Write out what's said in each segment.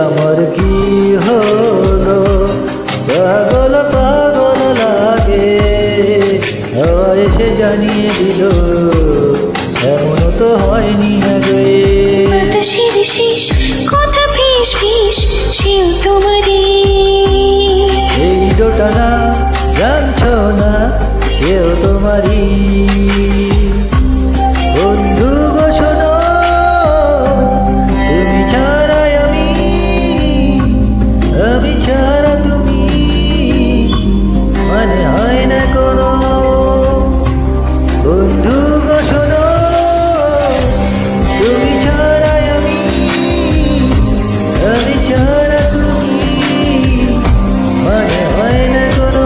আমার কি হলো, পাগল পাগল লাগে। হাওয়া এসে জানিয়ে দিল এমন তো হয়নি আগে। বাতাসের শেষ কথা ফিস ফিস, সেও তোমারই। এই দোটানা জানছ না, কেউ তোমারই। বন্ধু গো শোনো, তুমি ছাড়াই আমি, আমি ছাড়া তুমি, মানে হয় না কোনো। বন্ধু গো শোনো, তুমি ছাড়াই আমি, আমি ছাড়া তুমি, মানে হয় না কোনো।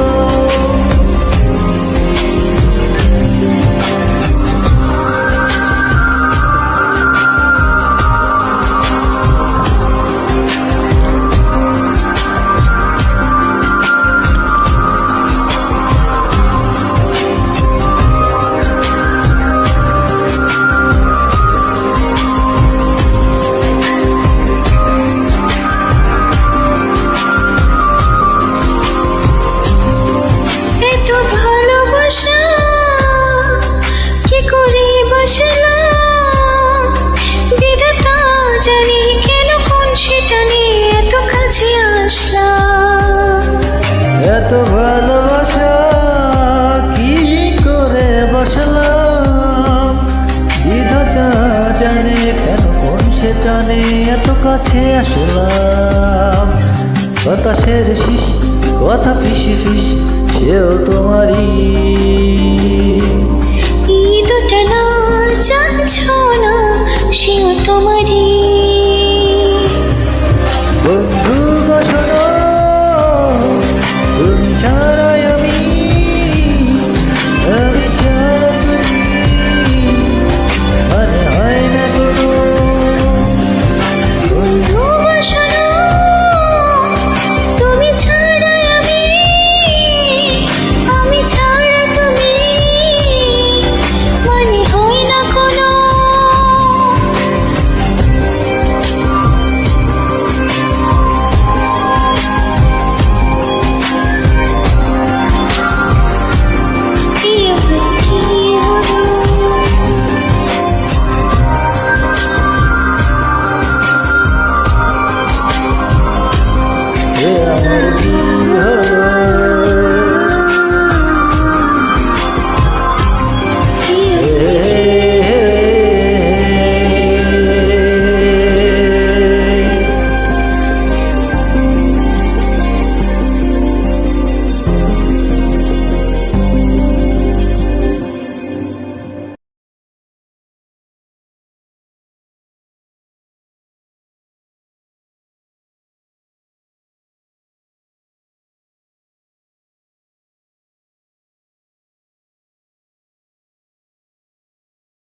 এত ভালোবাসা কি করে বাসলাম, বিধাতা জানি কেন কোন সেটা নিয়ে এত কাছে আসলাম। এত ভালোবাসা কি করে বসলাম, বিধাতা জানে কেন কোন সে টানে এত কাছে আসলাম। বাতাসের শিস কথা ফিসি ফিস, সেও তোমারই। এই দুটা না জানছ না, সেও তোমারই।